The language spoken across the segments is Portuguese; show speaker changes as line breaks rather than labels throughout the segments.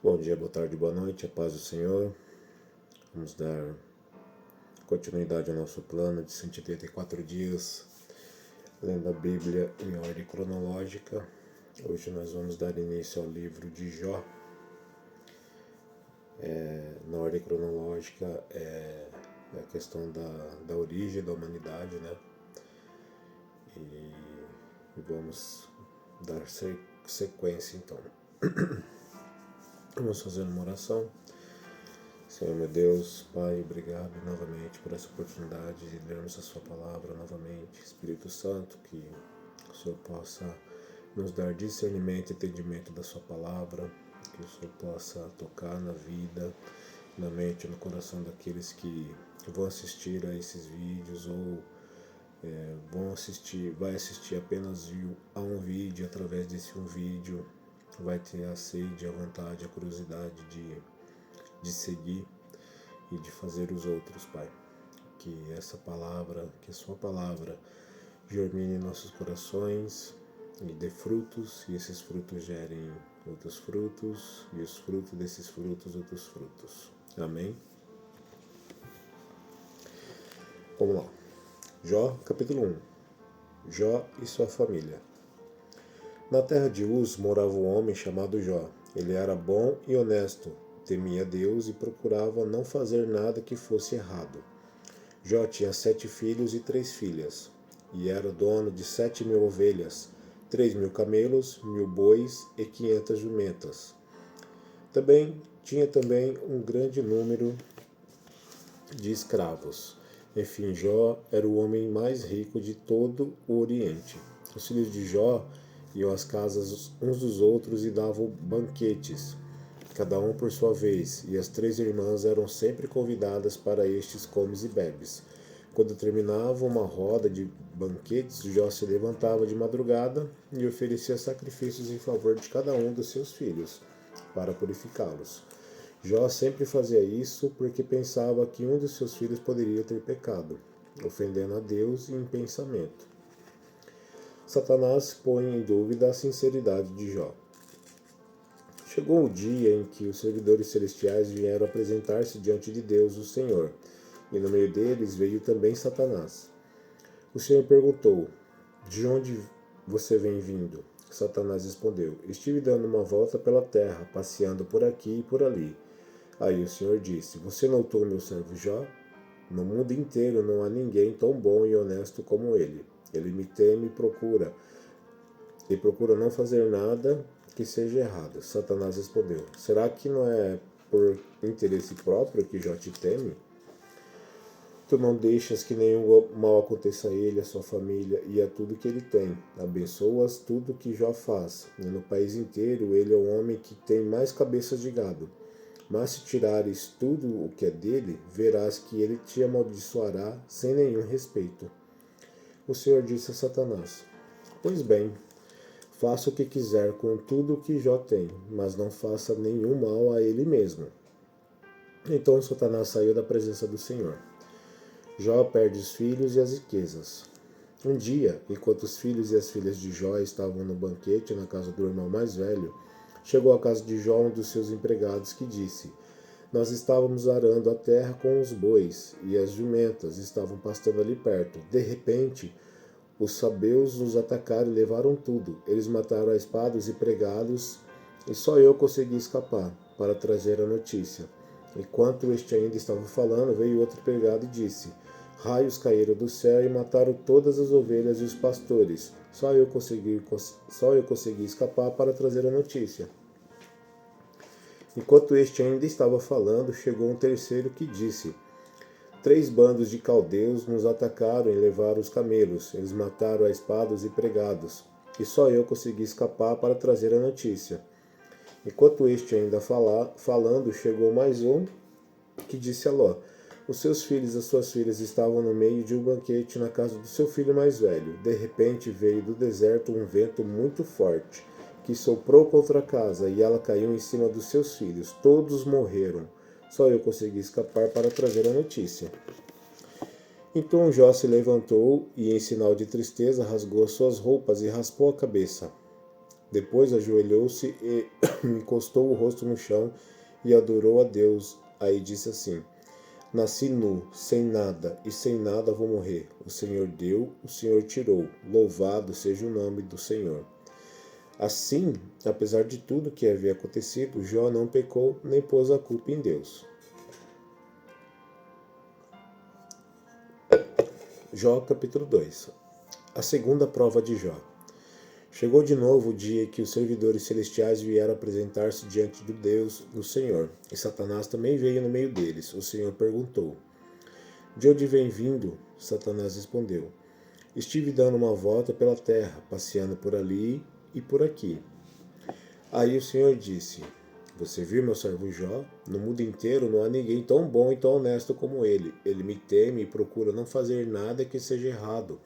Bom dia, boa tarde, boa noite, a paz do Senhor. Vamos dar continuidade ao nosso plano de 184 dias, lendo a Bíblia em ordem cronológica. Hoje nós vamos dar início ao livro de Jó. Na ordem cronológica é a questão da origem da humanidade, né? E vamos dar sequência então. Vamos fazer uma oração. Senhor meu Deus, Pai, obrigado novamente por essa oportunidade de lermos a sua palavra novamente. Espírito Santo, que o Senhor possa nos dar discernimento e entendimento da sua palavra, que o Senhor possa tocar na vida, na mente, no coração daqueles que vão assistir a esses vídeos ou vai assistir apenas a um vídeo. Através desse um vídeo vai ter a sede, a vontade, a curiosidade de seguir e de fazer os outros, Pai. Que essa palavra, que a sua palavra germine em nossos corações e dê frutos, e esses frutos gerem outros frutos, e os frutos desses frutos, outros frutos. Amém? Vamos lá. Jó, capítulo 1. Jó e sua família. Na terra de Uz morava um homem chamado Jó. Ele era bom e honesto, temia Deus e procurava não fazer nada que fosse errado. Jó tinha 7 filhos e 3 filhas, e era dono de 7.000 ovelhas, 3.000 camelos, 1.000 bois e 500 jumentas. Tinha também um grande número de escravos. Enfim, Jó era o homem mais rico de todo o Oriente. Os filhos de Jó iam às casas uns dos outros e davam banquetes, cada um por sua vez, e as 3 irmãs eram sempre convidadas para estes comes e bebes. Quando terminava uma roda de banquetes, Jó se levantava de madrugada e oferecia sacrifícios em favor de cada um dos seus filhos, para purificá-los. Jó sempre fazia isso porque pensava que um dos seus filhos poderia ter pecado, ofendendo a Deus em pensamento. Satanás põe em dúvida a sinceridade de Jó. Chegou o dia em que os servidores celestiais vieram apresentar-se diante de Deus, o Senhor, e no meio deles veio também Satanás. O Senhor perguntou: "De onde você vem vindo?" Satanás respondeu: "Estive dando uma volta pela terra, passeando por aqui e por ali." Aí o Senhor disse: "Você notou meu servo Jó? No mundo inteiro não há ninguém tão bom e honesto como ele. Ele me teme e procura não fazer nada que seja errado." Satanás respondeu: "Será que não é por interesse próprio que Jó te teme? Tu não deixas que nenhum mal aconteça a ele, a sua família e a tudo que ele tem. Abençoas tudo que Jó faz, e no país inteiro ele é o homem que tem mais cabeças de gado. Mas se tirares tudo o que é dele, verás que ele te amaldiçoará sem nenhum respeito." O Senhor disse a Satanás: "Pois bem, faça o que quiser com tudo o que Jó tem, mas não faça nenhum mal a ele mesmo." Então Satanás saiu da presença do Senhor. Jó perde os filhos e as riquezas. Um dia, enquanto os filhos e as filhas de Jó estavam no banquete na casa do irmão mais velho, chegou à casa de Jó um dos seus empregados que disse: "Nós estávamos arando a terra com os bois, e as jumentas estavam pastando ali perto. De repente, os sabeus nos atacaram e levaram tudo. Eles mataram a espada os empregados, e só eu consegui escapar para trazer a notícia." Enquanto este ainda estava falando, veio outro empregado e disse: "Raios caíram do céu e mataram todas as ovelhas e os pastores. Só eu consegui escapar para trazer a notícia." Enquanto este ainda estava falando, chegou um terceiro que disse: "3 bandos de caldeus nos atacaram e levaram os camelos. Eles mataram a espada os empregados, e só eu consegui escapar para trazer a notícia." Enquanto este ainda falando, chegou mais um que disse a Ló: "Os seus filhos e as suas filhas estavam no meio de um banquete na casa do seu filho mais velho. De repente veio do deserto um vento muito forte, que soprou contra a casa, e ela caiu em cima dos seus filhos. Todos morreram. Só eu consegui escapar para trazer a notícia." Então Jó se levantou e, em sinal de tristeza, rasgou as suas roupas e raspou a cabeça. Depois ajoelhou-se e encostou o rosto no chão e adorou a Deus. Aí disse assim: Nasci nu, sem nada, e sem nada vou morrer. O Senhor deu, o Senhor tirou. Louvado seja o nome do Senhor. Assim, apesar de tudo que havia acontecido, Jó não pecou nem pôs a culpa em Deus. Jó capítulo 2. A segunda prova de Jó. Chegou de novo o dia que os servidores celestiais vieram apresentar-se diante do Deus, do Senhor, e Satanás também veio no meio deles. O Senhor perguntou: De onde vem vindo? Satanás respondeu: Estive dando uma volta pela terra, passeando por ali e por aqui. Aí o Senhor disse: Você viu meu servo Jó? No mundo inteiro não há ninguém tão bom e tão honesto como ele. Ele me teme e procura não fazer nada que seja errado.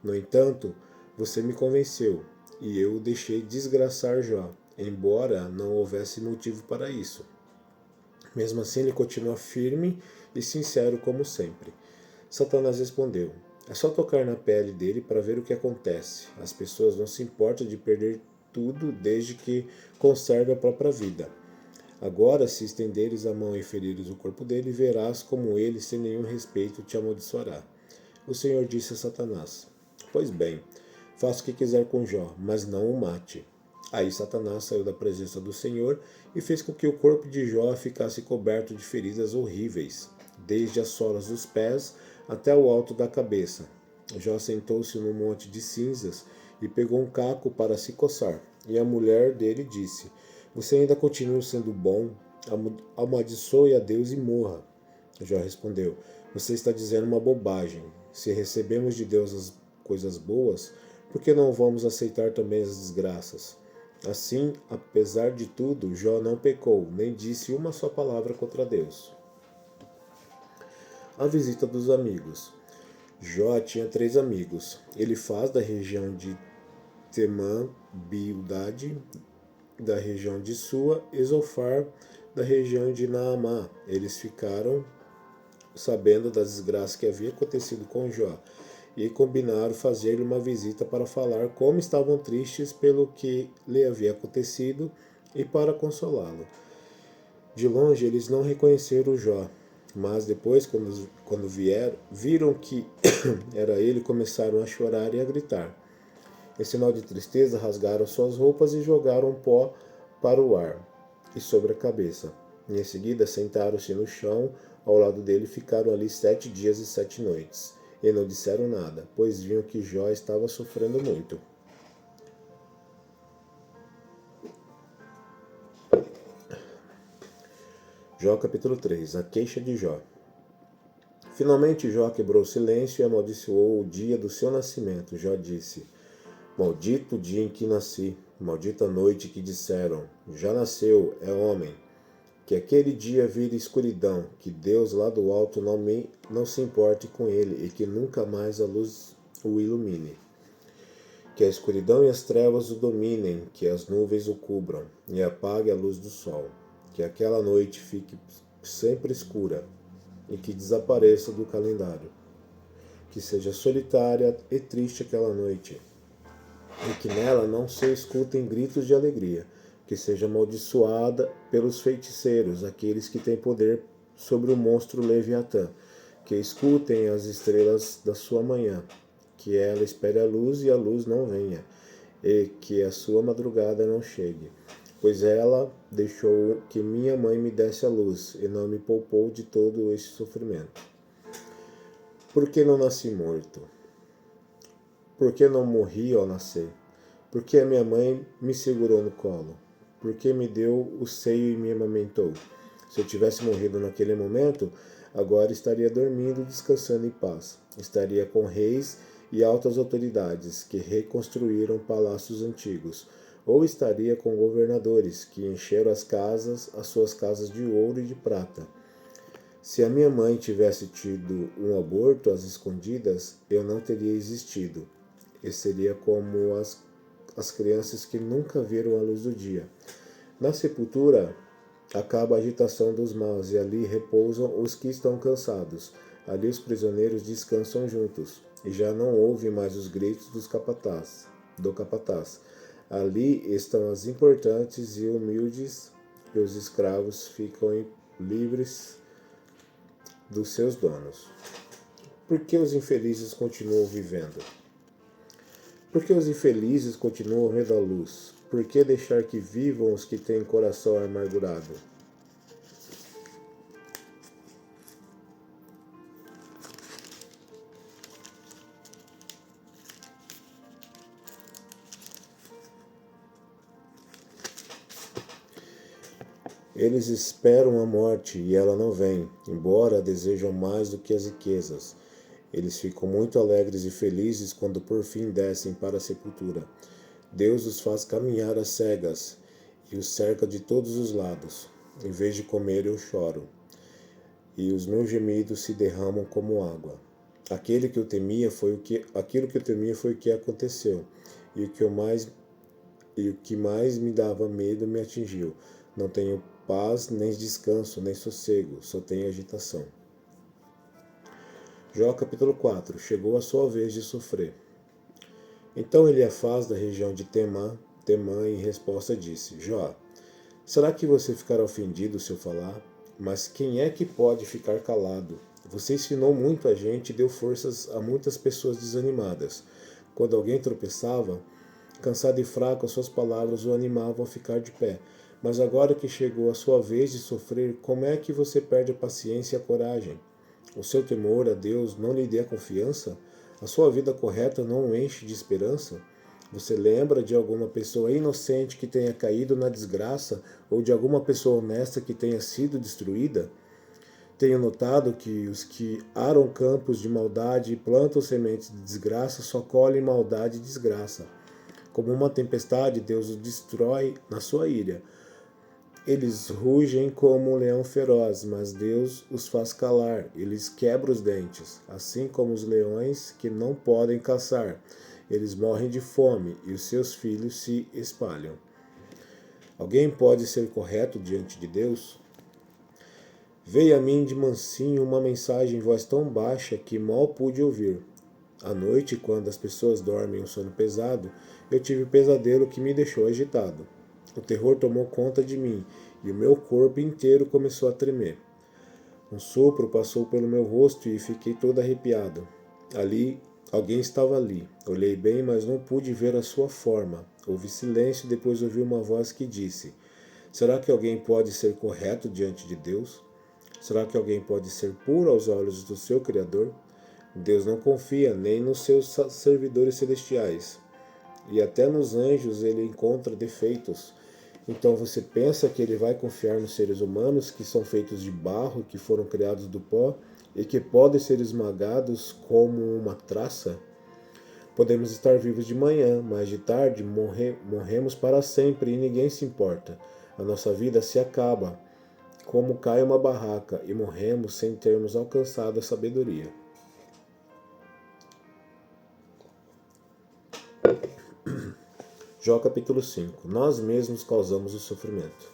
No entanto, você me convenceu, e eu o deixei desgraçar Jó, embora não houvesse motivo para isso. Mesmo assim, ele continua firme e sincero como sempre. Satanás respondeu: É só tocar na pele dele para ver o que acontece. As pessoas não se importam de perder tudo desde que conserve a própria vida. Agora, se estenderes a mão e ferires o corpo dele, verás como ele, sem nenhum respeito, te amaldiçoará. O Senhor disse a Satanás: Pois bem, faça o que quiser com Jó, mas não o mate. Aí Satanás saiu da presença do Senhor e fez com que o corpo de Jó ficasse coberto de feridas horríveis, desde as solas dos pés até o alto da cabeça. Jó sentou-se num monte de cinzas e pegou um caco para se coçar. E a mulher dele disse: Você ainda continua sendo bom? Amaldiçoe a Deus e morra. Jó respondeu: Você está dizendo uma bobagem. Se recebemos de Deus as coisas boas, por que não vamos aceitar também as desgraças? Assim, apesar de tudo, Jó não pecou, nem disse uma só palavra contra Deus. A visita dos amigos. Jó tinha 3 amigos: Elifaz, da região de Temã, Bildade, da região de Sua, e Zofar, da região de Naamá. Eles ficaram sabendo das desgraças que havia acontecido com Jó, e combinaram fazer-lhe uma visita para falar como estavam tristes pelo que lhe havia acontecido e para consolá-lo. De longe eles não reconheceram Jó, mas depois, quando viram que era ele, começaram a chorar e a gritar. Em sinal de tristeza, rasgaram suas roupas e jogaram pó para o ar e sobre a cabeça. E em seguida, sentaram-se no chão ao lado dele e ficaram ali 7 dias e 7 noites. E não disseram nada, pois viam que Jó estava sofrendo muito. Jó capítulo 3. A queixa de Jó. Finalmente Jó quebrou o silêncio e amaldiçoou o dia do seu nascimento. Jó disse: Maldito o dia em que nasci, maldita a noite que disseram: Já nasceu, é homem. Que aquele dia vire escuridão, que Deus lá do alto não se importe com ele e que nunca mais a luz o ilumine. Que a escuridão e as trevas o dominem, que as nuvens o cubram e apague a luz do sol. Que aquela noite fique sempre escura e que desapareça do calendário. Que seja solitária e triste aquela noite, e que nela não se escutem gritos de alegria. Que seja amaldiçoada pelos feiticeiros, aqueles que têm poder sobre o monstro Leviatã. Que escutem as estrelas da sua manhã. Que ela espere a luz e a luz não venha, e que a sua madrugada não chegue. Pois ela deixou que minha mãe me desse a luz, e não me poupou de todo esse sofrimento. Por que não nasci morto? Por que não morri ao nascer? Por que a minha mãe me segurou no colo? Por que me deu o seio e me amamentou? Se eu tivesse morrido naquele momento, agora estaria dormindo, descansando em paz. Estaria com reis e altas autoridades que reconstruíram palácios antigos. Ou estaria com governadores que encheram as suas casas de ouro e de prata. Se a minha mãe tivesse tido um aborto às escondidas, eu não teria existido. Eu seria como as crianças que nunca viram a luz do dia. Na sepultura acaba a agitação dos maus, e ali repousam os que estão cansados. Ali os prisioneiros descansam juntos, e já não ouve mais os gritos do capataz. Ali estão as importantes e humildes, e os escravos ficam livres dos seus donos. Por que os infelizes continuam vivendo? Por que os infelizes continuam vendo a luz? Por que deixar que vivam os que têm coração amargurado? Eles esperam a morte e ela não vem, embora a desejam mais do que as riquezas. Eles ficam muito alegres e felizes quando por fim descem para a sepultura. Deus os faz caminhar às cegas e os cerca de todos os lados. Em vez de comer, eu choro, e os meus gemidos se derramam como água. Aquilo que eu temia foi o que aconteceu, e o que mais me dava medo me atingiu. Não tenho paz, nem descanso, nem sossego, só tenho agitação. Jó capítulo 4. Chegou a sua vez de sofrer. Então Eliafaz, da região de Temã, em resposta disse: Jó, será que você ficará ofendido se eu falar? Mas quem é que pode ficar calado? Você ensinou muito a gente e deu forças a muitas pessoas desanimadas. Quando alguém tropeçava, cansado e fraco, as suas palavras o animavam a ficar de pé. Mas agora que chegou a sua vez de sofrer, como é que você perde a paciência e a coragem? O seu temor a Deus não lhe dê a confiança? A sua vida correta não o enche de esperança? Você lembra de alguma pessoa inocente que tenha caído na desgraça ou de alguma pessoa honesta que tenha sido destruída? Tenho notado que os que aram campos de maldade e plantam sementes de desgraça só colhem maldade e desgraça. Como uma tempestade, Deus os destrói na sua ira. Eles rugem como um leão feroz, mas Deus os faz calar. Eles quebram os dentes, assim como os leões que não podem caçar. Eles morrem de fome e os seus filhos se espalham. Alguém pode ser correto diante de Deus? Veio a mim de mansinho uma mensagem em voz tão baixa que mal pude ouvir. À noite, quando as pessoas dormem um sono pesado, eu tive um pesadelo que me deixou agitado. O terror tomou conta de mim e o meu corpo inteiro começou a tremer. Um sopro passou pelo meu rosto e fiquei todo arrepiado. Alguém estava ali. Olhei bem, mas não pude ver a sua forma. Houve silêncio e depois ouvi uma voz que disse: Será que alguém pode ser correto diante de Deus? Será que alguém pode ser puro aos olhos do seu Criador? Deus não confia nem nos seus servidores celestiais. E até nos anjos ele encontra defeitos. Então você pensa que ele vai confiar nos seres humanos que são feitos de barro, que foram criados do pó e que podem ser esmagados como uma traça? Podemos estar vivos de manhã, mas de tarde morremos para sempre e ninguém se importa. A nossa vida se acaba, como cai uma barraca, e morremos sem termos alcançado a sabedoria. Jó capítulo 5. Nós mesmos causamos o sofrimento.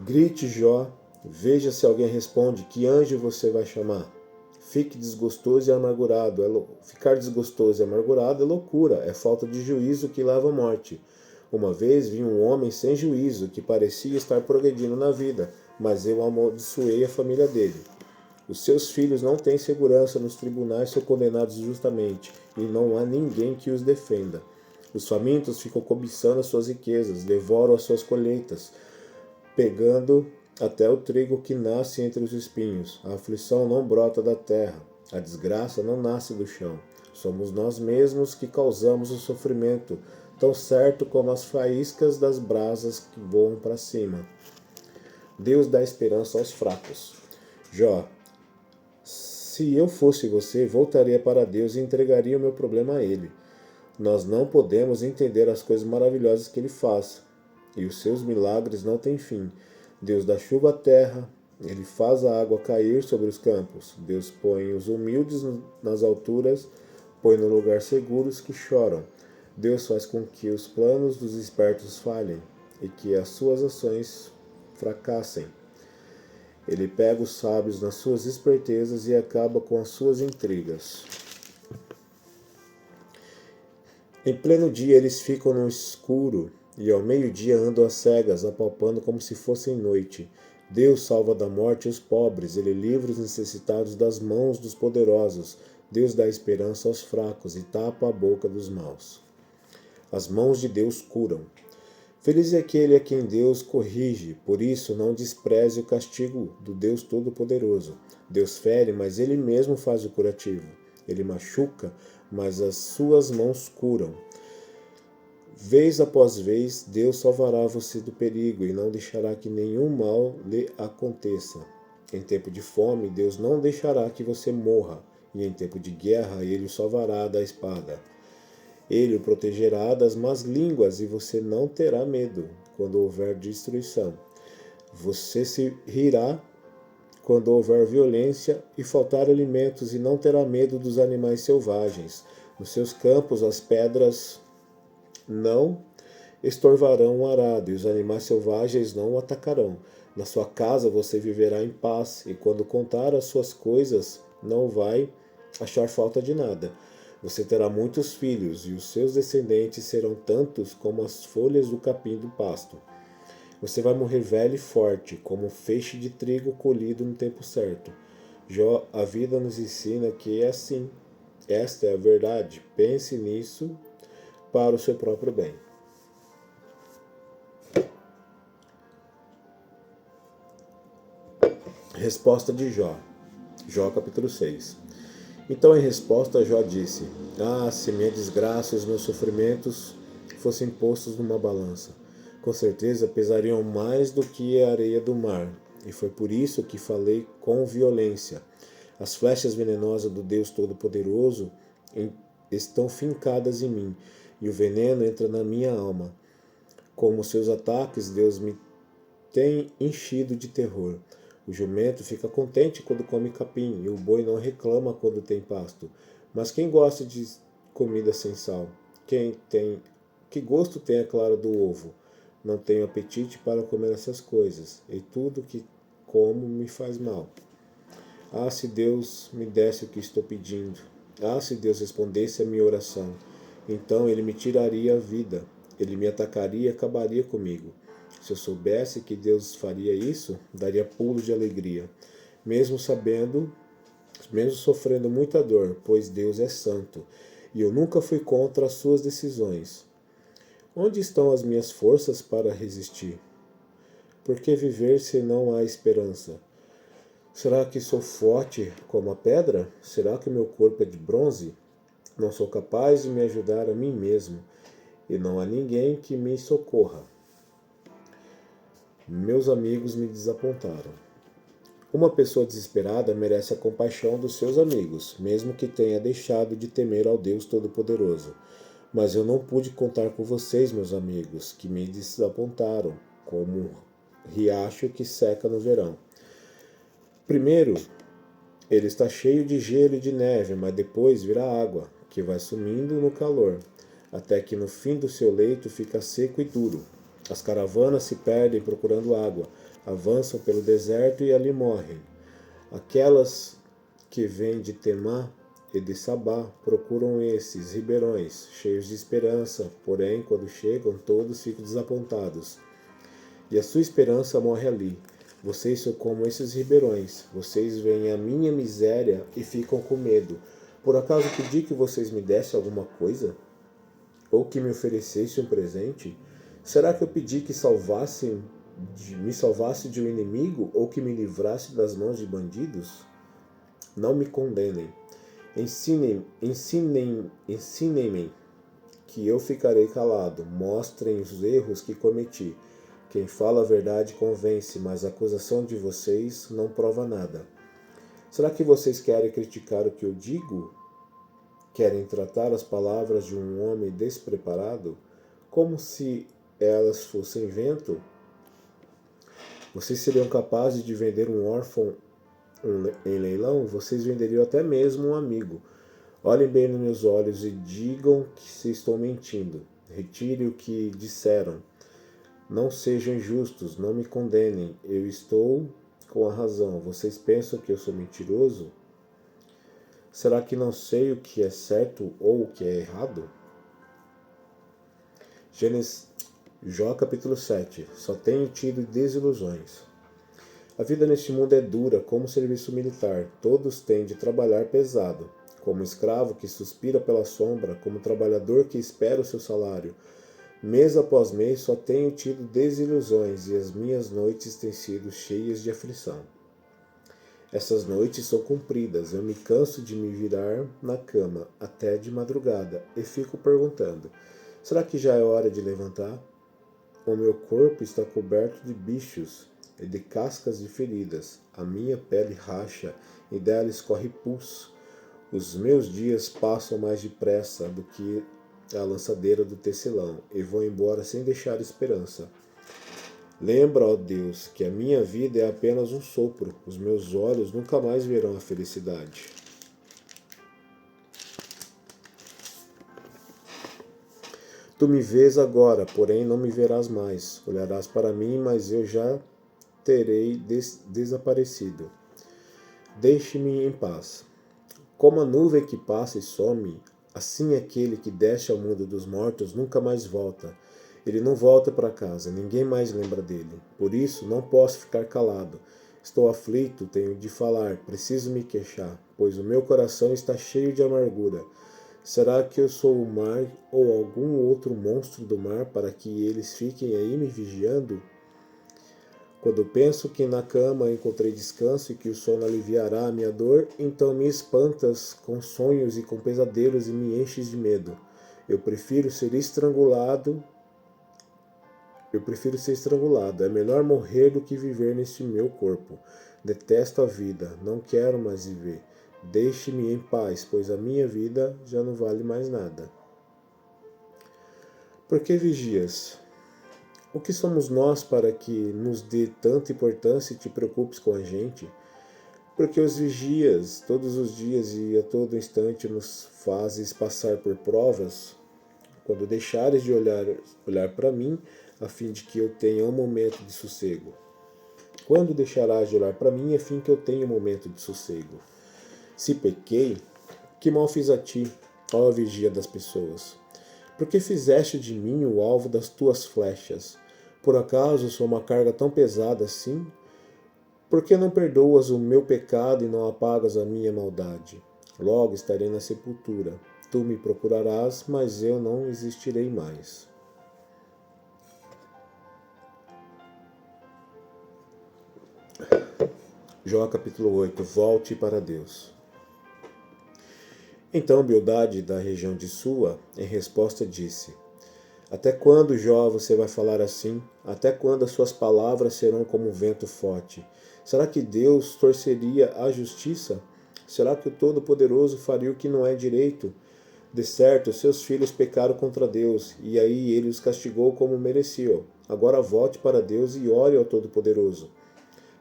Grite, Jó, veja se alguém responde, que anjo você vai chamar? Fique desgostoso e amargurado. Ficar desgostoso e amargurado é loucura, é falta de juízo que leva à morte. Uma vez vi um homem sem juízo que parecia estar progredindo na vida, mas eu amaldiçoei a família dele. Os seus filhos não têm segurança nos tribunais, são condenados justamente, e não há ninguém que os defenda. Os famintos ficam cobiçando as suas riquezas, devoram as suas colheitas, pegando até o trigo que nasce entre os espinhos. A aflição não brota da terra, a desgraça não nasce do chão. Somos nós mesmos que causamos o sofrimento, tão certo como as faíscas das brasas que voam para cima. Deus dá esperança aos fracos. Jó, se eu fosse você, voltaria para Deus e entregaria o meu problema a Ele. Nós não podemos entender as coisas maravilhosas que Ele faz, e os seus milagres não têm fim. Deus dá chuva à terra, Ele faz a água cair sobre os campos. Deus põe os humildes nas alturas, põe no lugar seguros que choram. Deus faz com que os planos dos espertos falhem e que as suas ações fracassem. Ele pega os sábios nas suas espertezas e acaba com as suas intrigas. Em pleno dia eles ficam no escuro, e ao meio-dia andam às cegas, apalpando como se fossem noite. Deus salva da morte os pobres, ele livra os necessitados das mãos dos poderosos. Deus dá esperança aos fracos e tapa a boca dos maus. As mãos de Deus curam. Feliz é aquele a quem Deus corrige, por isso não despreze o castigo do Deus Todo-Poderoso. Deus fere, mas Ele mesmo faz o curativo. Ele machuca, mas as suas mãos curam. Vez após vez, Deus salvará você do perigo e não deixará que nenhum mal lhe aconteça. Em tempo de fome, Deus não deixará que você morra, e em tempo de guerra, Ele o salvará da espada. Ele o protegerá das más línguas e você não terá medo quando houver destruição. Você se rirá quando houver violência e faltar alimentos e não terá medo dos animais selvagens. Nos seus campos as pedras não estorvarão o arado e os animais selvagens não o atacarão. Na sua casa você viverá em paz e quando contar as suas coisas não vai achar falta de nada. Você terá muitos filhos e os seus descendentes serão tantos como as folhas do capim do pasto. Você vai morrer velho e forte, como um feixe de trigo colhido no tempo certo. Jó, a vida nos ensina que é assim. Esta é a verdade. Pense nisso para o seu próprio bem. Resposta de Jó. Jó capítulo 6. Então, em resposta, Jó disse: Ah, se minha desgraça e os meus sofrimentos fossem postos numa balança, com certeza pesariam mais do que a areia do mar. E foi por isso que falei com violência. As flechas venenosas do Deus Todo-Poderoso estão fincadas em mim, e o veneno entra na minha alma. Como seus ataques, Deus me tem enchido de terror. O jumento fica contente quando come capim, e o boi não reclama quando tem pasto. Mas quem gosta de comida sem sal? Que gosto tem a clara do ovo? Não tenho apetite para comer essas coisas, e tudo que como me faz mal. Ah, se Deus me desse o que estou pedindo. Ah, se Deus respondesse a minha oração. Então ele me tiraria a vida. Ele me atacaria e acabaria comigo. Se eu soubesse que Deus faria isso, daria pulos de alegria, mesmo sofrendo muita dor, pois Deus é santo, e eu nunca fui contra as suas decisões. Onde estão as minhas forças para resistir? Por que viver se não há esperança? Será que sou forte como a pedra? Será que meu corpo é de bronze? Não sou capaz de me ajudar a mim mesmo, e não há ninguém que me socorra. Meus amigos me desapontaram. Uma pessoa desesperada merece a compaixão dos seus amigos, mesmo que tenha deixado de temer ao Deus Todo-Poderoso. Mas eu não pude contar com vocês, meus amigos, que me desapontaram, como um riacho que seca no verão. Primeiro, ele está cheio de gelo e de neve, mas depois vira água, que vai sumindo no calor, até que no fim do seu leito fica seco e duro. As caravanas se perdem procurando água, avançam pelo deserto e ali morrem. Aquelas que vêm de Temá e de Sabá procuram esses ribeirões, cheios de esperança, porém, quando chegam, todos ficam desapontados. E a sua esperança morre ali. Vocês são como esses ribeirões. Vocês veem a minha miséria e ficam com medo. Por acaso pedi que vocês me dessem alguma coisa? Ou que me oferecessem um presente? Será que eu pedi que me salvasse de um inimigo ou que me livrasse das mãos de bandidos? Não me condenem. Ensinem-me que eu ficarei calado. Mostrem os erros que cometi. Quem fala a verdade convence, mas a acusação de vocês não prova nada. Será que vocês querem criticar o que eu digo? Querem tratar as palavras de um homem despreparado como se elas fossem vento? Vocês seriam capazes de vender um órfão em leilão? Vocês venderiam até mesmo um amigo. Olhem bem nos meus olhos e digam que se estou mentindo. Retire o que disseram. Não sejam injustos, não me condenem. Eu estou com a razão. Vocês pensam que eu sou mentiroso? Será que não sei o que é certo ou o que é errado? Jó capítulo 7. Só tenho tido desilusões. A vida neste mundo é dura como o serviço militar. Todos têm de trabalhar pesado. Como escravo que suspira pela sombra, como trabalhador que espera o seu salário. Mês após mês só tenho tido desilusões e as minhas noites têm sido cheias de aflição. Essas noites são compridas, eu me canso de me virar na cama até de madrugada e fico perguntando: será que já é hora de levantar? O meu corpo está coberto de bichos e de cascas de feridas. A minha pele racha e dela escorre pus. Os meus dias passam mais depressa do que a lançadeira do tecelão e vou embora sem deixar esperança. Lembra, ó Deus, que a minha vida é apenas um sopro. Os meus olhos nunca mais verão a felicidade. Tu me vês agora, porém não me verás mais. Olharás para mim, mas eu já terei desaparecido. Deixe-me em paz. Como a nuvem que passa e some, assim aquele que desce ao mundo dos mortos nunca mais volta. Ele não volta para casa, ninguém mais lembra dele. Por isso, não posso ficar calado. Estou aflito, tenho de falar, preciso me queixar, pois o meu coração está cheio de amargura. Será que eu sou o mar ou algum outro monstro do mar para que eles fiquem aí me vigiando? Quando penso que na cama encontrei descanso e que o sono aliviará a minha dor, então me espantas com sonhos e com pesadelos e me enches de medo. Eu prefiro ser estrangulado. É melhor morrer do que viver neste meu corpo. Detesto a vida, não quero mais viver. Deixe-me em paz, pois a minha vida já não vale mais nada. Por que vigias? O que somos nós para que nos dê tanta importância e te preocupes com a gente? Porque os vigias, todos os dias e a todo instante nos fazes passar por provas? Quando deixares de olhar para mim, a fim de que eu tenha um momento de sossego. Quando deixarás de olhar para mim, a fim que eu tenha um momento de sossego. Se pequei, que mal fiz a ti, ó vigia das pessoas? Por que fizeste de mim o alvo das tuas flechas? Por acaso sou uma carga tão pesada assim? Por que não perdoas o meu pecado e não apagas a minha maldade? Logo estarei na sepultura. Tu me procurarás, mas eu não existirei mais. Jó capítulo 8. Volte para Deus. Então Bildade, da região de Sua, em resposta disse: Até quando, Jó, você vai falar assim? Até quando as suas palavras serão como um vento forte? Será que Deus torceria a justiça? Será que o Todo-Poderoso faria o que não é direito? De certo, seus filhos pecaram contra Deus, e aí ele os castigou como mereciam. Agora volte para Deus e ore ao Todo-Poderoso.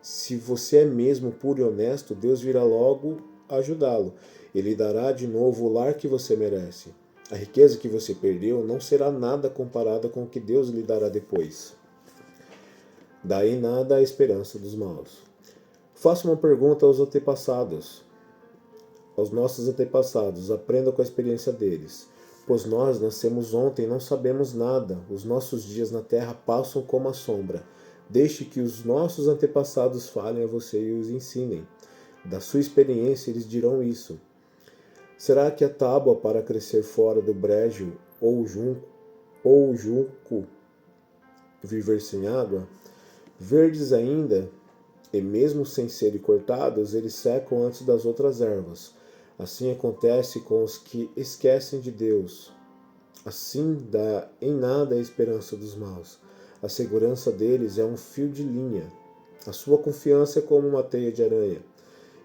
Se você é mesmo puro e honesto, Deus virá logo ajudá-lo. Ele dará de novo o lar que você merece. A riqueza que você perdeu não será nada comparada com o que Deus lhe dará depois. Daí nada a esperança dos maus. Faça uma pergunta aos nossos antepassados, aprenda com a experiência deles. Pois nós nascemos ontem e não sabemos nada, os nossos dias na terra passam como a sombra. Deixe que os nossos antepassados falem a você e os ensinem. Da sua experiência eles dirão isso. Será que a tábua para crescer fora do brejo ou o junco viver sem água? Verdes ainda, e mesmo sem serem cortados, eles secam antes das outras ervas. Assim acontece com os que esquecem de Deus. Assim dá em nada a esperança dos maus. A segurança deles é um fio de linha. A sua confiança é como uma teia de aranha.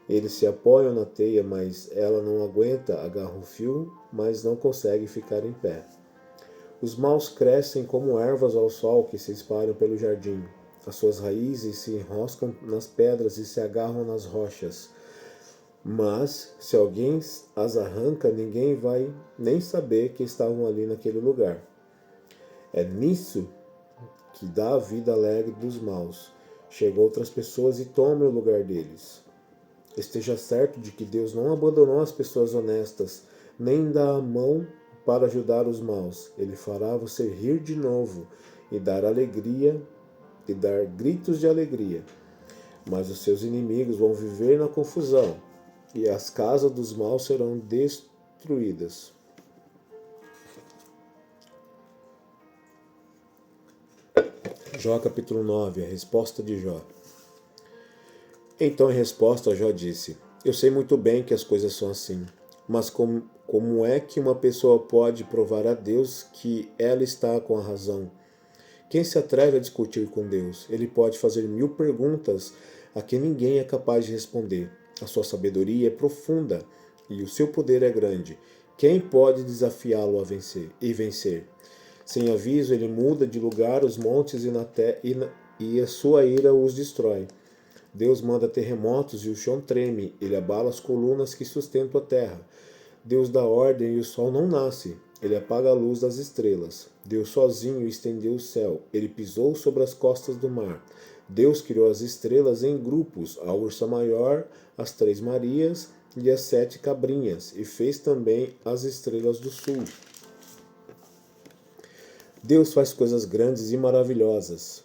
Eles se apoiam na teia, mas ela não aguenta, agarram o fio, mas não consegue ficar em pé. Os maus crescem como ervas ao sol que se espalham pelo jardim. As suas raízes se enroscam nas pedras e se agarram nas rochas. Mas, se alguém as arranca, ninguém vai nem saber que estavam ali naquele lugar. É nisso que dá a vida alegre dos maus. Chegam outras pessoas e tomam o lugar deles. Esteja certo de que Deus não abandonou as pessoas honestas, nem dá a mão para ajudar os maus. Ele fará você rir de novo e dar alegria e dar gritos de alegria. Mas os seus inimigos vão viver na confusão, e as casas dos maus serão destruídas. Jó capítulo 9, a resposta de Jó. Então, em resposta, Jó disse: Eu sei muito bem que as coisas são assim, mas como é que uma pessoa pode provar a Deus que ela está com a razão? Quem se atreve a discutir com Deus? Ele pode fazer 1000 perguntas a que ninguém é capaz de responder. A sua sabedoria é profunda e o seu poder é grande. Quem pode desafiá-lo a vencer? Sem aviso, ele muda de lugar os montes e a sua ira os destrói. Deus manda terremotos e o chão treme. Ele abala as colunas que sustentam a terra. Deus dá ordem e o sol não nasce. Ele apaga a luz das estrelas. Deus sozinho estendeu o céu. Ele pisou sobre as costas do mar. Deus criou as estrelas em grupos, a Ursa Maior, as 3 Marias e as 7 Cabrinhas, e fez também as estrelas do sul. Deus faz coisas grandes e maravilhosas,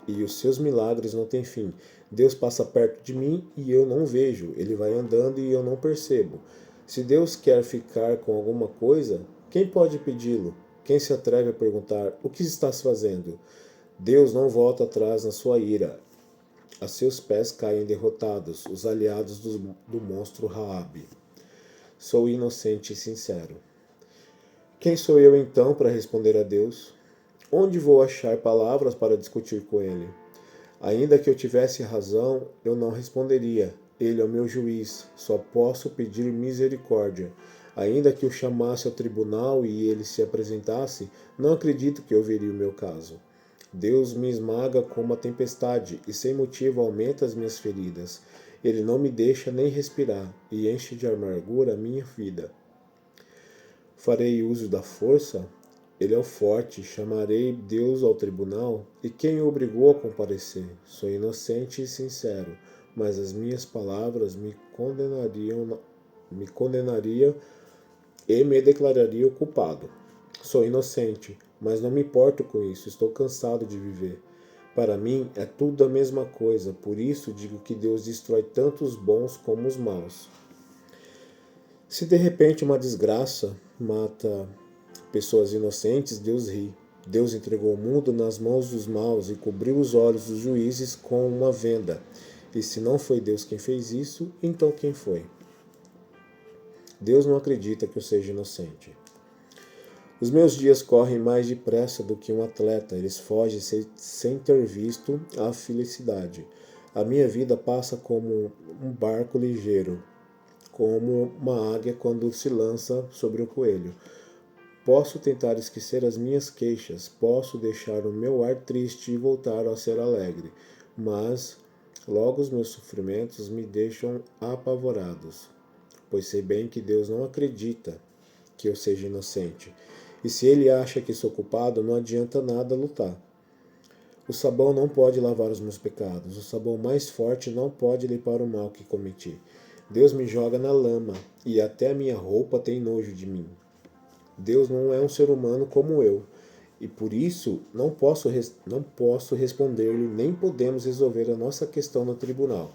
e os seus milagres não têm fim. Deus passa perto de mim e eu não vejo. Ele vai andando e eu não percebo. Se Deus quer ficar com alguma coisa, quem pode pedi-lo? Quem se atreve a perguntar: o que estás fazendo? Deus não volta atrás na sua ira. A seus pés caem derrotados, os aliados do monstro Raabe. Sou inocente e sincero. Quem sou eu então para responder a Deus? Onde vou achar palavras para discutir com ele? Ainda que eu tivesse razão, eu não responderia. Ele é o meu juiz, só posso pedir misericórdia. Ainda que eu chamasse ao tribunal e ele se apresentasse, não acredito que ouviria o meu caso. Deus me esmaga como a tempestade e sem motivo aumenta as minhas feridas. Ele não me deixa nem respirar e enche de amargura a minha vida. Farei uso da força? Ele é o forte, chamarei Deus ao tribunal, e quem o obrigou a comparecer? Sou inocente e sincero, mas as minhas palavras me condenariam e me declarariam culpado. Sou inocente, mas não me importo com isso, estou cansado de viver. Para mim é tudo a mesma coisa, por isso digo que Deus destrói tanto os bons como os maus. Se de repente uma desgraça mata pessoas inocentes, Deus ri. Deus entregou o mundo nas mãos dos maus e cobriu os olhos dos juízes com uma venda. E se não foi Deus quem fez isso, então quem foi? Deus não acredita que eu seja inocente. Os meus dias correm mais depressa do que um atleta, eles fogem sem ter visto a felicidade. A minha vida passa como um barco ligeiro, como uma águia quando se lança sobre um coelho. Posso tentar esquecer as minhas queixas, posso deixar o meu ar triste e voltar a ser alegre, mas logo os meus sofrimentos me deixam apavorados, pois sei bem que Deus não acredita que eu seja inocente. E se ele acha que sou culpado, não adianta nada lutar. O sabão não pode lavar os meus pecados, o sabão mais forte não pode limpar o mal que cometi. Deus me joga na lama, e até a minha roupa tem nojo de mim. Deus não é um ser humano como eu, e por isso não posso responder-lhe, nem podemos resolver a nossa questão no tribunal.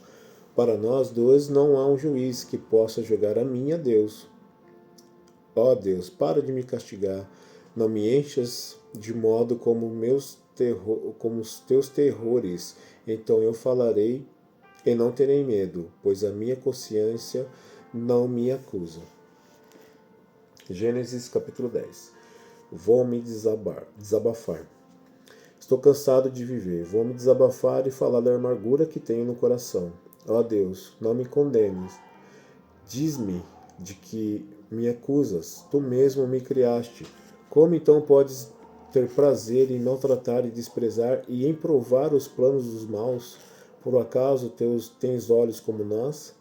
Para nós dois não há um juiz que possa julgar a mim e a Deus. Ó Deus, para de me castigar, não me enchas de modo como os teus terrores, então eu falarei e não terei medo, pois a minha consciência não me acusa. Gênesis capítulo 10. Vou me desabafar. Estou cansado de viver, vou me desabafar e falar da amargura que tenho no coração. Ó Deus, não me condenes. Diz-me de que me acusas, tu mesmo me criaste. Como então podes ter prazer em maltratar e desprezar e em provar os planos dos maus? Por acaso tens olhos como nós?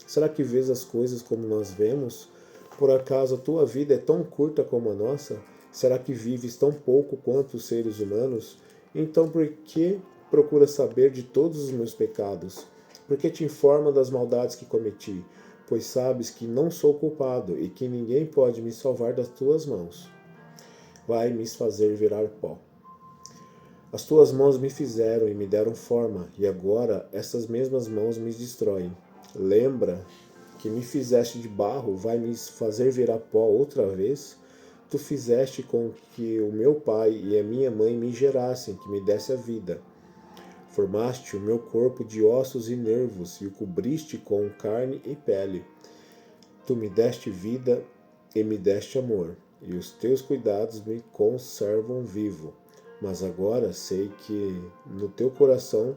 Será que vês as coisas como nós vemos? Por acaso a tua vida é tão curta como a nossa? Será que vives tão pouco quanto os seres humanos? Então por que procuras saber de todos os meus pecados? Por que te informa das maldades que cometi? pois sabes que não sou culpado e que ninguém pode me salvar das tuas mãos. Vai me fazer virar pó. As tuas mãos me fizeram e me deram forma, e agora essas mesmas mãos me destroem. Lembra que me fizeste de barro, vai me fazer virar pó outra vez? Tu fizeste com que o meu pai e a minha mãe me gerassem, que me desse a vida. Formaste o meu corpo de ossos e nervos e o cobriste com carne e pele. Tu me deste vida e me deste amor, e os teus cuidados me conservam vivo. Mas agora sei que no teu coração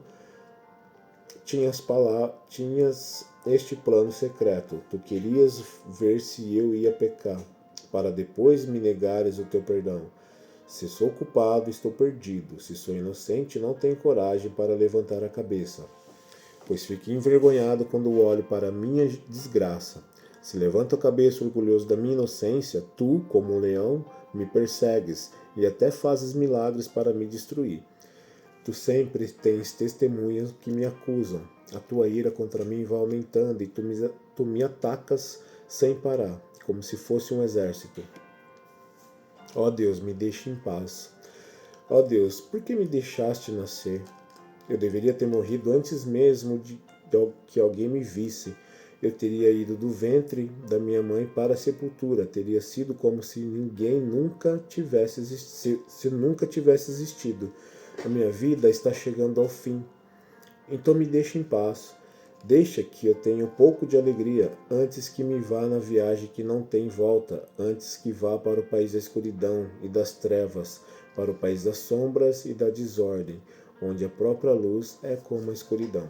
tinhas este plano secreto. Tu querias ver se eu ia pecar, para depois me negares o teu perdão. Se sou culpado, estou perdido. Se sou inocente, não tenho coragem para levantar a cabeça, pois fico envergonhado quando olho para a minha desgraça. Se levanto a cabeça orgulhoso da minha inocência, tu, como um leão, me persegues e até fazes milagres para me destruir. Tu sempre tens testemunhas que me acusam. A tua ira contra mim vai aumentando e tu me atacas sem parar, como se fosse um exército. Ó Deus, me deixe em paz. Ó Deus, por que me deixaste nascer? Eu deveria ter morrido antes mesmo de que alguém me visse. Eu teria ido do ventre da minha mãe para a sepultura. Teria sido como se nunca tivesse existido. A minha vida está chegando ao fim. Então me deixe em paz. Deixa que eu tenha um pouco de alegria antes que me vá na viagem que não tem volta, antes que vá para o país da escuridão e das trevas, para o país das sombras e da desordem, onde a própria luz é como a escuridão.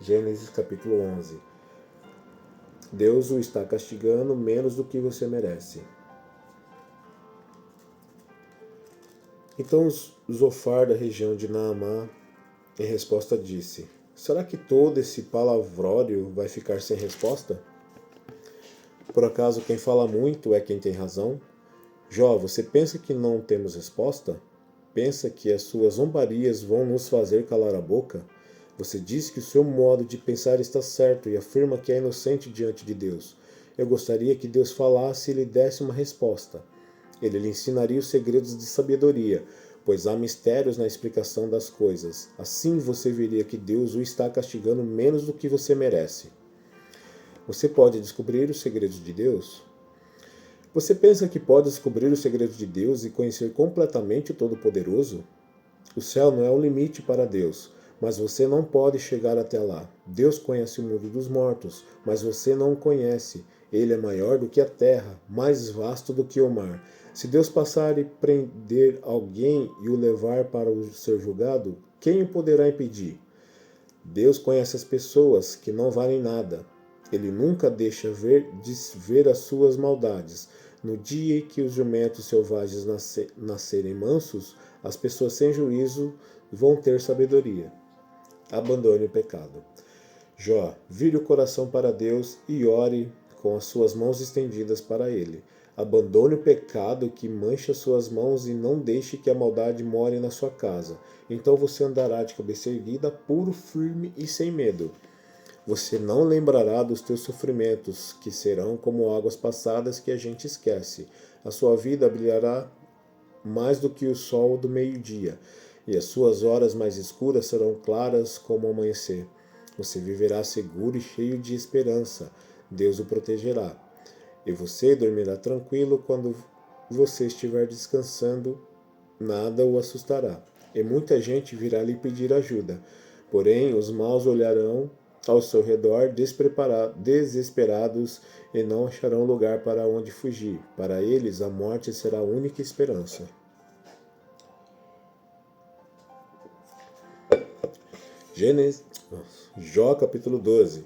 Gênesis capítulo 11. Deus o está castigando menos do que você merece. Então Zofar, da região de Naamá, em resposta disse: será que todo esse palavrório vai ficar sem resposta? Por acaso quem fala muito é quem tem razão? Jó, você pensa que não temos resposta? Pensa que as suas zombarias vão nos fazer calar a boca? Você diz que o seu modo de pensar está certo e afirma que é inocente diante de Deus. Eu gostaria que Deus falasse e lhe desse uma resposta. Ele lhe ensinaria os segredos de sabedoria, pois há mistérios na explicação das coisas. Assim você veria que Deus o está castigando menos do que você merece. Você pode descobrir os segredos de Deus? Você pensa que pode descobrir os segredos de Deus e conhecer completamente o Todo-Poderoso? O céu não é o limite para Deus, mas você não pode chegar até lá. Deus conhece o mundo dos mortos, mas você não o conhece. Ele é maior do que a terra, mais vasto do que o mar. Se Deus passar e prender alguém e o levar para o ser julgado, quem o poderá impedir? Deus conhece as pessoas que não valem nada. Ele nunca deixa ver as suas maldades. No dia em que os jumentos selvagens nascerem mansos, as pessoas sem juízo vão ter sabedoria. Abandone o pecado. Jó, vire o coração para Deus e ore com as suas mãos estendidas para Ele. Abandone o pecado que mancha suas mãos e não deixe que a maldade more na sua casa. Então você andará de cabeça erguida, puro, firme e sem medo. Você não lembrará dos teus sofrimentos, que serão como águas passadas que a gente esquece. A sua vida brilhará mais do que o sol do meio-dia, e as suas horas mais escuras serão claras como o amanhecer. Você viverá seguro e cheio de esperança. Deus o protegerá. E você dormirá tranquilo quando você estiver descansando, nada o assustará. E muita gente virá lhe pedir ajuda. Porém, os maus olharão ao seu redor desesperados e não acharão lugar para onde fugir. Para eles, a morte será a única esperança. Jó capítulo 12.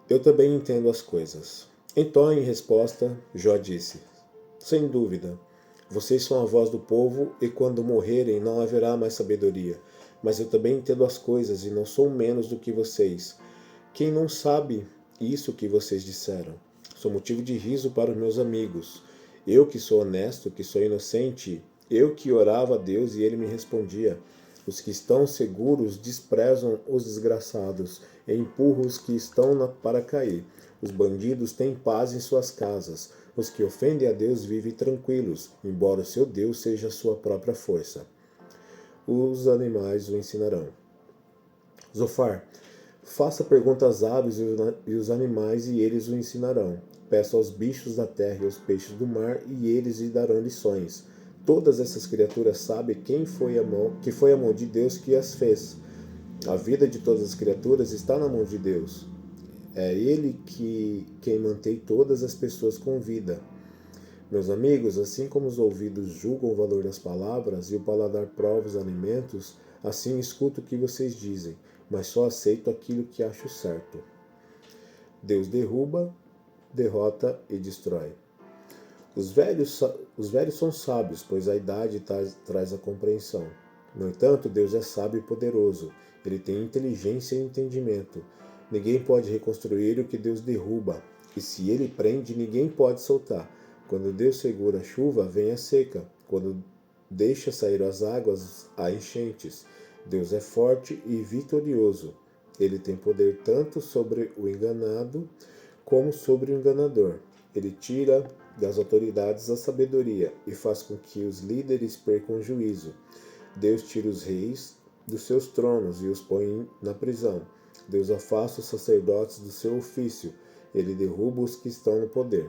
Eu também entendo as coisas. Então, em resposta, Jó disse: sem dúvida, vocês são a voz do povo, e quando morrerem não haverá mais sabedoria. Mas eu também entendo as coisas e não sou menos do que vocês. Quem não sabe isso que vocês disseram? Sou motivo de riso para os meus amigos. Eu que sou honesto, que sou inocente, eu que orava a Deus e ele me respondia. Os que estão seguros desprezam os desgraçados e empurram os que estão para cair. Os bandidos têm paz em suas casas. Os que ofendem a Deus vivem tranquilos, embora o seu Deus seja a sua própria força. Os animais o ensinarão. Zofar, faça perguntas hábeis e os animais, e eles o ensinarão. Peça aos bichos da terra e aos peixes do mar, e eles lhe darão lições. Todas essas criaturas sabem que foi a mão de Deus que as fez. A vida de todas as criaturas está na mão de Deus. É Ele quem mantém todas as pessoas com vida. Meus amigos, assim como os ouvidos julgam o valor das palavras e o paladar prova os alimentos, assim escuto o que vocês dizem, mas só aceito aquilo que acho certo. Deus derruba, derrota e destrói. Os velhos são sábios, pois a idade traz a compreensão. No entanto, Deus é sábio e poderoso. Ele tem inteligência e entendimento. Ninguém pode reconstruir o que Deus derruba, e se ele prende, ninguém pode soltar. Quando Deus segura a chuva, vem a seca. Quando deixa sair as águas, há enchentes. Deus é forte e vitorioso. Ele tem poder tanto sobre o enganado como sobre o enganador. Ele tira das autoridades a sabedoria e faz com que os líderes percam o juízo. Deus tira os reis dos seus tronos e os põe na prisão. Deus afasta os sacerdotes do seu ofício. Ele derruba os que estão no poder.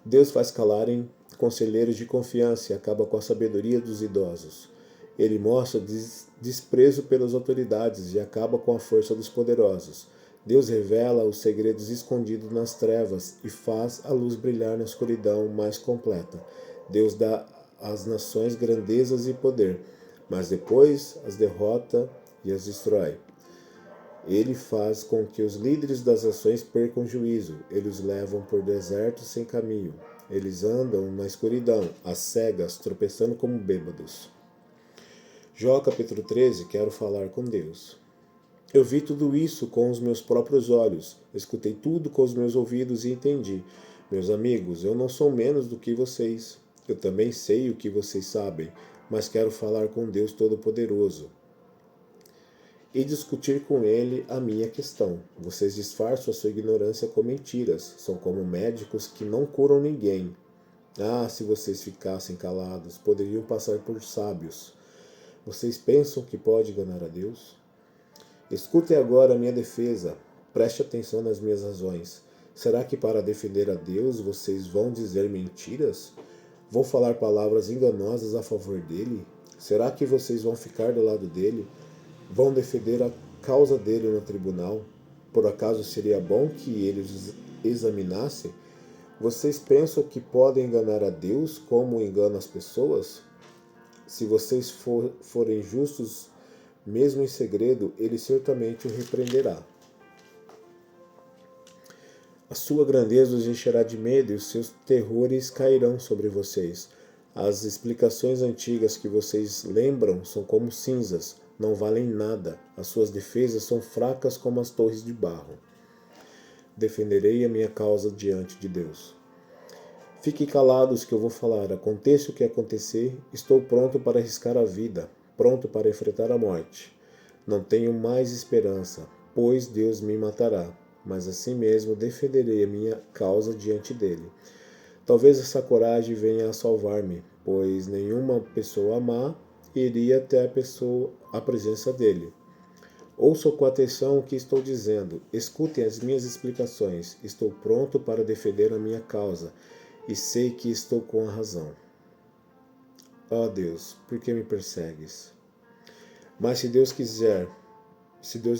Deus faz calarem conselheiros de confiança e acaba com a sabedoria dos idosos. Ele mostra desprezo pelas autoridades e acaba com a força dos poderosos. Deus revela os segredos escondidos nas trevas e faz a luz brilhar na escuridão mais completa. Deus dá às nações grandezas e poder, mas depois as derrota e as destrói. Ele faz com que os líderes das nações percam juízo. Eles levam por desertos sem caminho. Eles andam na escuridão, às cegas, tropeçando como bêbados. Jó capítulo 13, quero falar com Deus. Eu vi tudo isso com os meus próprios olhos. Escutei tudo com os meus ouvidos e entendi. Meus amigos, eu não sou menos do que vocês. Eu também sei o que vocês sabem, mas quero falar com Deus Todo-Poderoso e discutir com ele a minha questão. Vocês disfarçam a sua ignorância com mentiras. São como médicos que não curam ninguém. Ah, se vocês ficassem calados, poderiam passar por sábios. Vocês pensam que pode enganar a Deus? Escutem agora a minha defesa. Preste atenção nas minhas razões. Será que para defender a Deus vocês vão dizer mentiras? Vão falar palavras enganosas a favor dele? Será que vocês vão ficar do lado dele? Vão defender a causa dele no tribunal? Por acaso seria bom que ele os examinasse? Vocês pensam que podem enganar a Deus como enganam as pessoas? Se vocês forem justos, mesmo em segredo, ele certamente o repreenderá. A sua grandeza os encherá de medo e os seus terrores cairão sobre vocês. As explicações antigas que vocês lembram são como cinzas, não valem nada. As suas defesas são fracas como as torres de barro. Defenderei a minha causa diante de Deus. Fiquem calados que eu vou falar. Aconteça o que acontecer, estou pronto para arriscar a vida, pronto para enfrentar a morte. Não tenho mais esperança, pois Deus me matará, mas assim mesmo defenderei a minha causa diante dele. Talvez essa coragem venha a salvar-me, pois nenhuma pessoa má iria até a presença dele. Ouçam com atenção o que estou dizendo. Escutem as minhas explicações. Estou pronto para defender a minha causa e sei que estou com a razão. Ó Deus, por que me persegues? Mas se Deus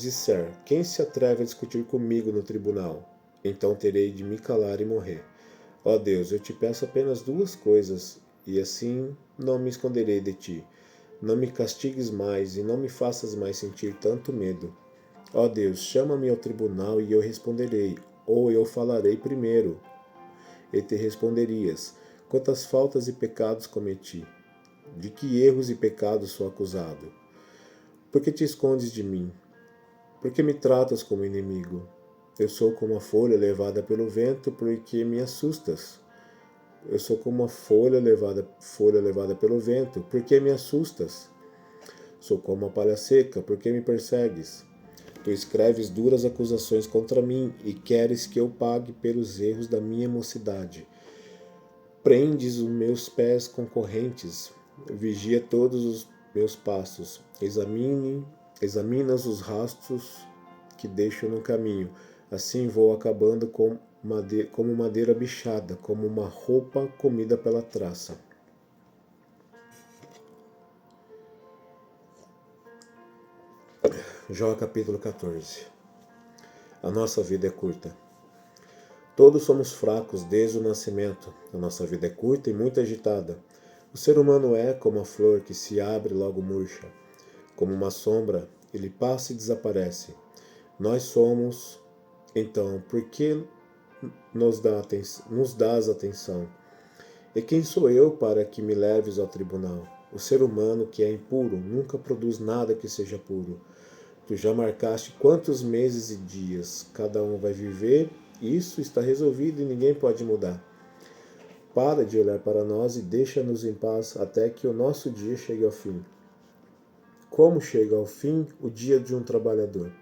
disser, quem se atreve a discutir comigo no tribunal? Então terei de me calar e morrer. Ó Deus, eu te peço apenas duas coisas, e assim não me esconderei de ti. Não me castigues mais e não me faças mais sentir tanto medo. Ó Deus, chama-me ao tribunal e eu responderei, ou eu falarei primeiro, e te responderias: quantas faltas e pecados cometi? De que erros e pecados sou acusado? Por que te escondes de mim? Por que me tratas como inimigo? Eu sou como a folha levada pelo vento, porque me assustas. Eu sou como a folha levada pelo vento, porque me assustas. Sou como a palha seca, por que me persegues? Tu escreves duras acusações contra mim e queres que eu pague pelos erros da minha mocidade. Prendes os meus pés com correntes, vigia todos os meus passos, examinas os rastros que deixo no caminho. Assim vou acabando como madeira bichada, como uma roupa comida pela traça. Jó capítulo 14. A nossa vida é curta. Todos somos fracos desde o nascimento. A nossa vida é curta e muito agitada. O ser humano é como a flor que se abre e logo murcha. Como uma sombra, ele passa e desaparece. Nós somos, então, por que nos dás atenção? E quem sou eu para que me leves ao tribunal? O ser humano que é impuro nunca produz nada que seja puro. Tu já marcaste quantos meses e dias cada um vai viver? Isso está resolvido e ninguém pode mudar. Para de olhar para nós e deixa-nos em paz até que o nosso dia chegue ao fim. Como chega ao fim o dia de um trabalhador?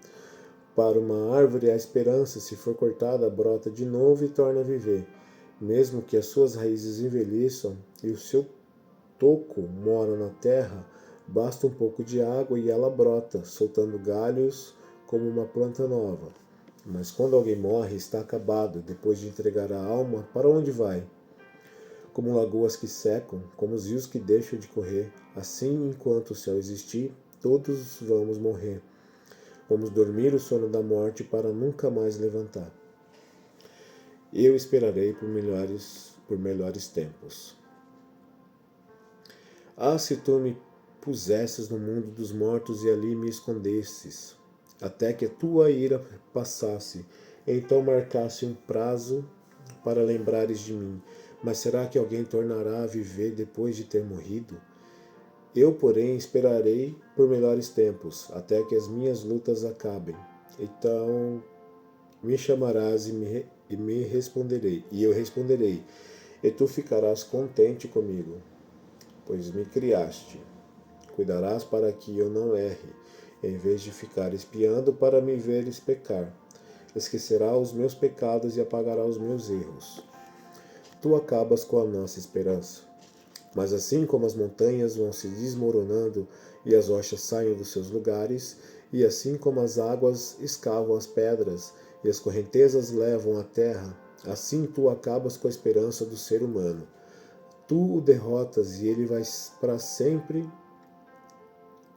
Para uma árvore a esperança, se for cortada, brota de novo e torna a viver. Mesmo que as suas raízes envelheçam e o seu toco mora na terra, basta um pouco de água e ela brota, soltando galhos como uma planta nova. Mas quando alguém morre, está acabado. Depois de entregar a alma, para onde vai? Como lagoas que secam, como os rios que deixam de correr, assim, enquanto o céu existir, todos vamos morrer. Vamos dormir o sono da morte para nunca mais levantar. Eu esperarei por melhores tempos. Ah, se tu me pusesses no mundo dos mortos e ali me escondesses, até que a tua ira passasse, então marcasse um prazo para lembrares de mim. Mas será que alguém tornará a viver depois de ter morrido? Eu, porém, esperarei por melhores tempos, até que as minhas lutas acabem. Então me chamarás e me responderei, e eu responderei, e tu ficarás contente comigo, pois me criaste. Cuidarás para que eu não erre, em vez de ficar espiando para me veres pecar. Esquecerá os meus pecados e apagará os meus erros. Tu acabas com a nossa esperança. Mas assim como as montanhas vão se desmoronando e as rochas saem dos seus lugares, e assim como as águas escavam as pedras e as correntezas levam a terra, assim tu acabas com a esperança do ser humano. Tu o derrotas e ele vai para sempre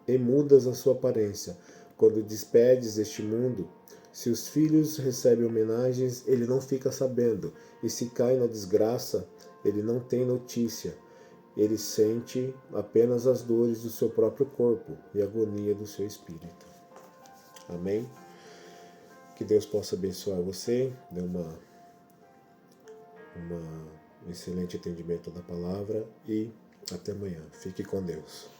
e mudas a sua aparência. Quando despedes este mundo, se os filhos recebem homenagens, ele não fica sabendo, e se cai na desgraça, ele não tem notícia. Ele sente apenas as dores do seu próprio corpo e a agonia do seu espírito. Amém? Que Deus possa abençoar você, dê um excelente entendimento da palavra e até amanhã. Fique com Deus.